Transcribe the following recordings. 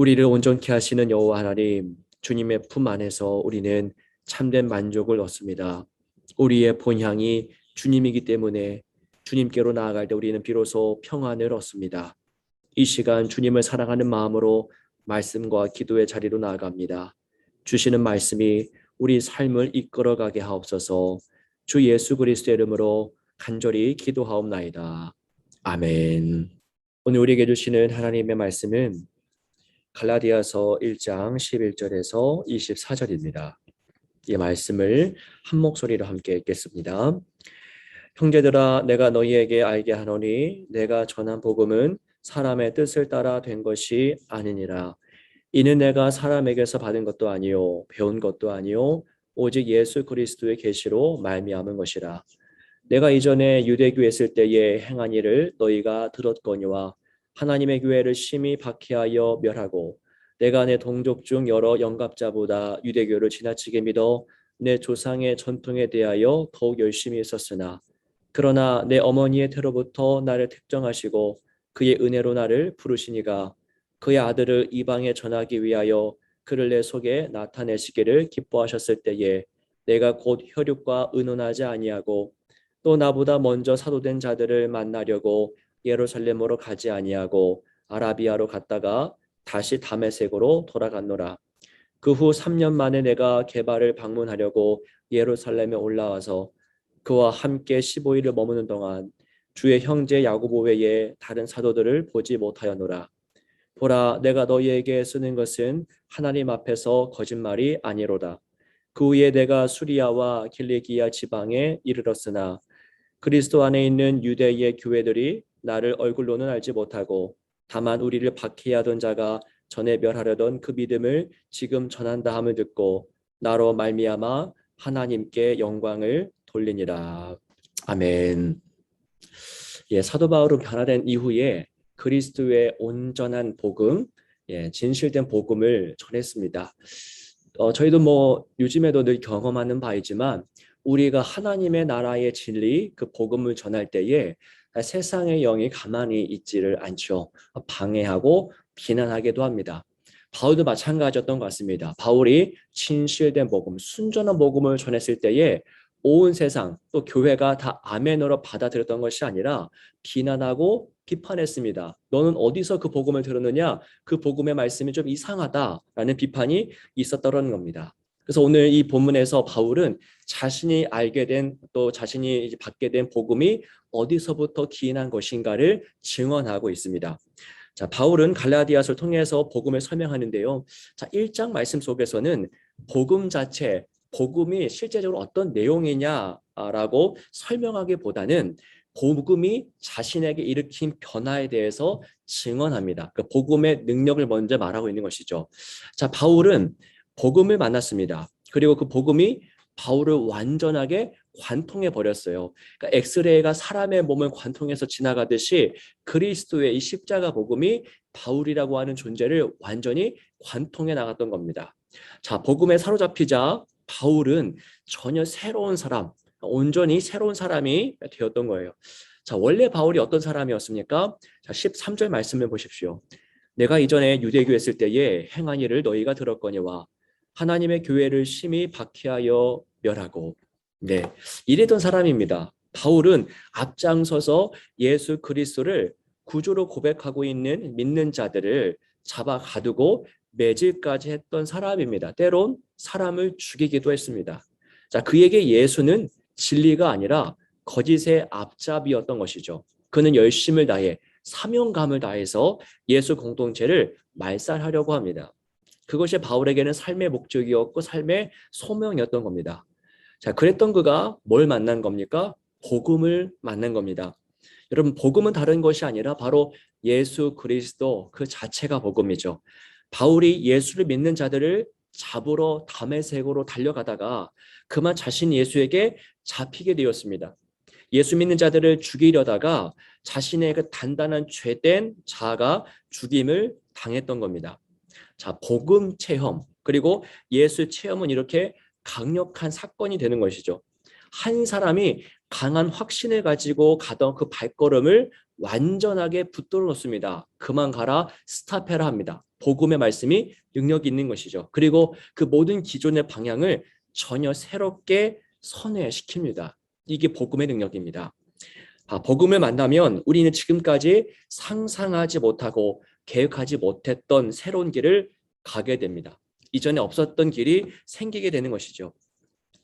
우리를 온전케 하시는 여호와 하나님, 주님의 품 안에서 우리는 참된 만족을 얻습니다. 우리의 본향이 주님이기 때문에 주님께로 나아갈 때 우리는 비로소 평안을 얻습니다. 이 시간 주님을 사랑하는 마음으로 말씀과 기도의 자리로 나아갑니다. 주시는 말씀이 우리 삶을 이끌어가게 하옵소서. 주 예수 그리스도의 이름으로 간절히 기도하옵나이다. 아멘. 오늘 우리에게 주시는 하나님의 말씀은 갈라디아서 1장 11절에서 24절입니다. 이 말씀을 한 목소리로 함께 읽겠습니다. 형제들아, 내가 너희에게 알게 하노니 내가 전한 복음은 사람의 뜻을 따라 된 것이 아니니라. 이는 내가 사람에게서 받은 것도 아니요 배운 것도 아니요 오직 예수 그리스도의 계시로 말미암은 것이라. 내가 이전에 유대교에 있을 때에 행한 일을 너희가 들었거니와 하나님의 교회를 심히 박해하여 멸하고 내가 내 동족 중 여러 영갑자보다 유대교를 지나치게 믿어 내 조상의 전통에 대하여 더욱 열심히 있었으나 그러나 내 어머니의 태로부터 나를 택정하시고 그의 은혜로 나를 부르시니가 그의 아들을 이방에 전하기 위하여 그를 내 속에 나타내시기를 기뻐하셨을 때에 내가 곧 혈육과 의논하지 아니하고 또 나보다 먼저 사도된 자들을 만나려고 예루살렘으로 가지 아니하고 아라비아로 갔다가 다시 다메섹으로 돌아갔노라. 그 후 3년 만에 내가 게바를 방문하려고 예루살렘에 올라와서 그와 함께 15일을 머무는 동안 주의 형제 야고보 외에 다른 사도들을 보지 못하였노라. 보라, 내가 너희에게 쓰는 것은 하나님 앞에서 거짓말이 아니로다. 그 후에 내가 수리아와 길리기아 지방에 이르렀으나 그리스도 안에 있는 유대의 교회들이 나를 얼굴로는 알지 못하고 다만 우리를 박해하던 자가 전에 멸하려던 그 믿음을 지금 전한다 함을 듣고 나로 말미암아 하나님께 영광을 돌리니라. 아멘. 사도 바울은 변화된 이후에 그리스도의 온전한 복음, 진실된 복음을 전했습니다. 저희도 요즘에도 늘 경험하는 바이지만 우리가 하나님의 나라의 진리, 그 복음을 전할 때에 세상의 영이 가만히 있지를 않죠. 방해하고 비난하기도 합니다. 바울도 마찬가지였던 것 같습니다. 바울이 진실된 복음, 순전한 복음을 전했을 때에 온 세상 또 교회가 다 아멘으로 받아들였던 것이 아니라 비난하고 비판했습니다. 너는 어디서 그 복음을 들었느냐? 그 복음의 말씀이 좀 이상하다라는 비판이 있었다는 겁니다. 그래서 오늘 이 본문에서 바울은 자신이 알게 된 또 자신이 받게 된 복음이 어디서부터 기인한 것인가를 증언하고 있습니다. 자, 바울은 갈라디아서를 통해서 복음을 설명하는데요. 자, 1장 말씀 속에서는 복음 자체, 복음이 실제적으로 어떤 내용이냐라고 설명하기보다는 복음이 자신에게 일으킨 변화에 대해서 증언합니다. 그 복음의 능력을 먼저 말하고 있는 것이죠. 자, 바울은 복음을 만났습니다. 그리고 그 복음이 바울을 완전하게 관통해 버렸어요. 그러니까 엑스레이가 사람의 몸을 관통해서 지나가듯이 그리스도의 이 십자가 복음이 바울이라고 하는 존재를 완전히 관통해 나갔던 겁니다. 자, 복음에 사로잡히자 바울은 전혀 새로운 사람, 온전히 새로운 사람이 되었던 거예요. 자, 원래 바울이 어떤 사람이었습니까? 자, 13절 말씀을 보십시오. 내가 이전에 유대교에 있을 때에 행한 일을 너희가 들었거니와 하나님의 교회를 심히 박해하여 멸하고, 이랬던 사람입니다. 바울은 앞장서서 예수 그리스도를 구주로 고백하고 있는 믿는 자들을 잡아 가두고 매질까지 했던 사람입니다. 때론 사람을 죽이기도 했습니다. 자, 그에게 예수는 진리가 아니라 거짓의 앞잡이였던 것이죠. 그는 열심을 다해 사명감을 다해서 예수 공동체를 말살하려고 합니다. 그것이 바울에게는 삶의 목적이었고 삶의 소명이었던 겁니다. 자, 그랬던 그가 뭘 만난 겁니까? 복음을 만난 겁니다. 여러분, 복음은 다른 것이 아니라 바로 예수 그리스도 그 자체가 복음이죠. 바울이 예수를 믿는 자들을 잡으러 다메섹으로 달려가다가 그만 자신 예수에게 잡히게 되었습니다. 예수 믿는 자들을 죽이려다가 자신의 그 단단한 죄된 자아가 죽임을 당했던 겁니다. 자, 복음 체험 그리고 예수 체험은 이렇게 강력한 사건이 되는 것이죠. 한 사람이 강한 확신을 가지고 가던 그 발걸음을 완전하게 붙들어 놓습니다. 그만 가라, 스탑해라 합니다. 복음의 말씀이 능력이 있는 것이죠. 그리고 그 모든 기존의 방향을 전혀 새롭게 선회시킵니다. 이게 복음의 능력입니다. 복음을 만나면 우리는 지금까지 상상하지 못하고 계획하지 못했던 새로운 길을 가게 됩니다. 이전에 없었던 길이 생기게 되는 것이죠.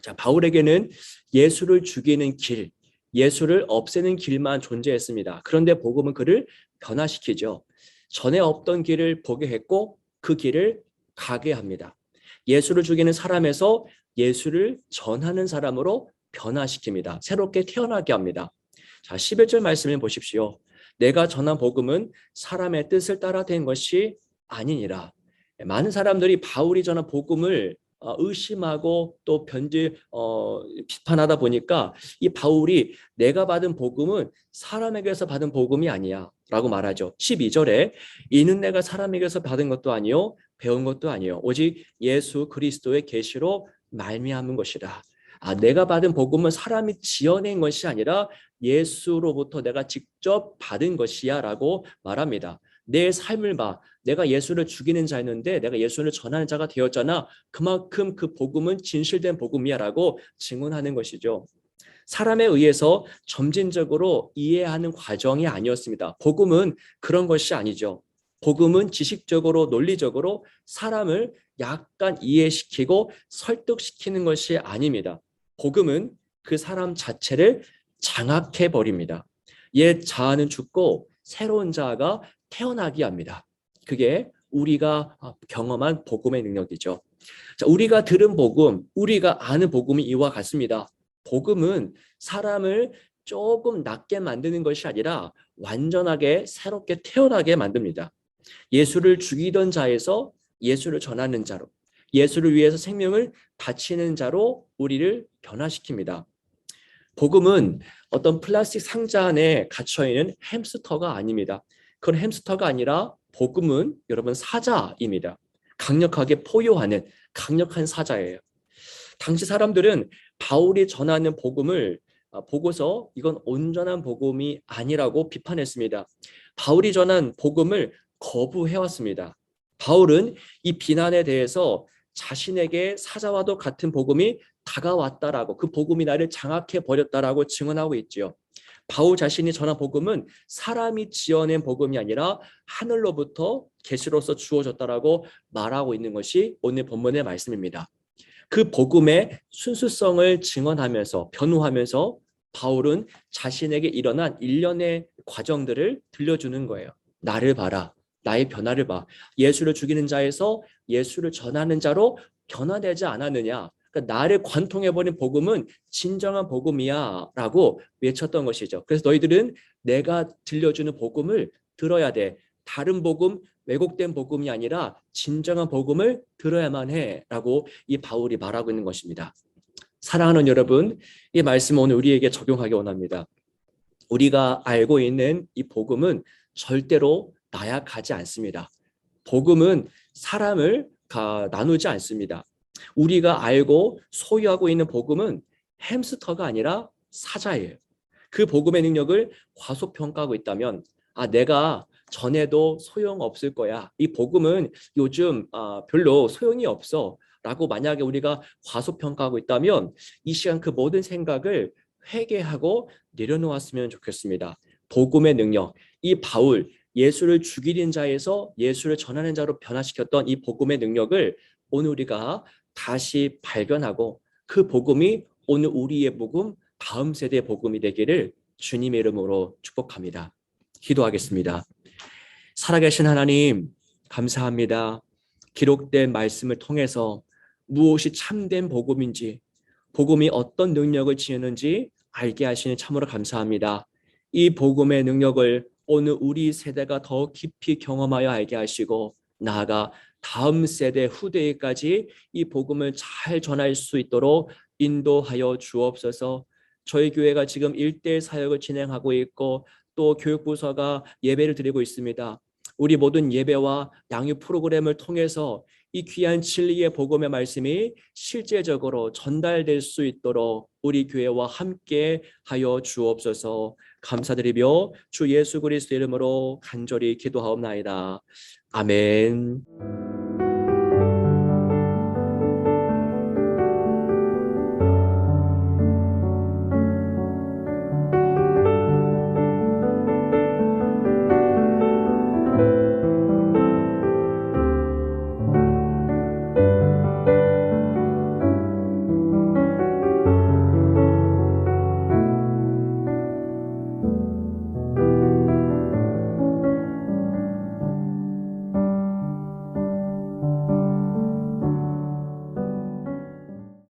자, 바울에게는 예수를 죽이는 길, 예수를 없애는 길만 존재했습니다. 그런데 복음은 그를 변화시키죠. 전에 없던 길을 보게 했고 그 길을 가게 합니다. 예수를 죽이는 사람에서 예수를 전하는 사람으로 변화시킵니다. 새롭게 태어나게 합니다. 자, 11절 말씀을 보십시오. 내가 전한 복음은 사람의 뜻을 따라 된 것이 아니니라. 많은 사람들이 바울이 전한 복음을 의심하고 또 비판하다 보니까 이 바울이 내가 받은 복음은 사람에게서 받은 복음이 아니야 라고 말하죠. 12절에 이는 내가 사람에게서 받은 것도 아니요 배운 것도 아니요 오직 예수 그리스도의 계시로 말미암은 것이라. 내가 받은 복음은 사람이 지어낸 것이 아니라 예수로부터 내가 직접 받은 것이야 라고 말합니다. 내 삶을 봐. 내가 예수를 죽이는 자였는데 내가 예수를 전하는 자가 되었잖아. 그만큼 그 복음은 진실된 복음이야 라고 증언하는 것이죠. 사람에 의해서 점진적으로 이해하는 과정이 아니었습니다. 복음은 그런 것이 아니죠. 복음은 지식적으로 논리적으로 사람을 약간 이해시키고 설득시키는 것이 아닙니다. 복음은 그 사람 자체를 장악해 버립니다. 옛 자아는 죽고 새로운 자아가 태어나게 합니다. 그게 우리가 경험한 복음의 능력이죠. 자, 우리가 들은 복음, 우리가 아는 복음이 이와 같습니다. 복음은 사람을 조금 낫게 만드는 것이 아니라 완전하게 새롭게 태어나게 만듭니다. 예수를 죽이던 자에서 예수를 전하는 자로, 예수를 위해서 생명을 바치는 자로 우리를 변화시킵니다. 복음은 어떤 플라스틱 상자 안에 갇혀있는 햄스터가 아닙니다. 그건 햄스터가 아니라 복음은 여러분 사자입니다. 강력하게 포효하는 강력한 사자예요. 당시 사람들은 바울이 전하는 복음을 보고서 이건 온전한 복음이 아니라고 비판했습니다. 바울이 전한 복음을 거부해왔습니다. 바울은 이 비난에 대해서 자신에게 사자와도 같은 복음이 다가왔다라고, 그 복음이 나를 장악해 버렸다라고 증언하고 있지요. 바울 자신이 전한 복음은 사람이 지어낸 복음이 아니라 하늘로부터 계시로서 주어졌다라고 말하고 있는 것이 오늘 본문의 말씀입니다. 그 복음의 순수성을 증언하면서 변호하면서 바울은 자신에게 일어난 일련의 과정들을 들려주는 거예요. 나를 봐라. 나의 변화를 봐. 예수를 죽이는 자에서 예수를 전하는 자로 변화되지 않았느냐. 그러니까 나를 관통해버린 복음은 진정한 복음이야 라고 외쳤던 것이죠. 그래서 너희들은 내가 들려주는 복음을 들어야 돼. 다른 복음, 왜곡된 복음이 아니라 진정한 복음을 들어야만 해 라고 이 바울이 말하고 있는 것입니다. 사랑하는 여러분, 이 말씀 오늘 우리에게 적용하기 원합니다. 우리가 알고 있는 이 복음은 절대로 나약하지 않습니다. 복음은 사람을 나누지 않습니다. 우리가 알고 소유하고 있는 복음은 햄스터가 아니라 사자예요. 그 복음의 능력을 과소평가하고 있다면 내가 전에도 소용없을 거야. 이 복음은 요즘 별로 소용이 없어 라고 만약에 우리가 과소평가하고 있다면 이 시간 그 모든 생각을 회개하고 내려놓았으면 좋겠습니다. 복음의 능력, 이 바울, 예수를 죽이는 자에서 예수를 전하는 자로 변화시켰던 이 복음의 능력을 오늘 우리가 다시 발견하고 그 복음이 오늘 우리의 복음, 다음 세대의 복음이 되기를 주님의 이름으로 축복합니다. 기도하겠습니다. 살아계신 하나님, 감사합니다. 기록된 말씀을 통해서 무엇이 참된 복음인지, 복음이 어떤 능력을 지니는지 알게 하시니 참으로 감사합니다. 이 복음의 능력을 오늘 우리 세대가 더 깊이 경험하여 알게 하시고 나아가 다음 세대 후대에까지 이 복음을 잘 전할 수 있도록 인도하여 주옵소서. 저희 교회가 지금 1대1 사역을 진행하고 있고 또 교육부서가 예배를 드리고 있습니다. 우리 모든 예배와 양육 프로그램을 통해서 이 귀한 진리의 복음의 말씀이 실제적으로 전달될 수 있도록 우리 교회와 함께 하여 주옵소서. 감사드리며 주 예수 그리스도 이름으로 간절히 기도하옵나이다. 아멘.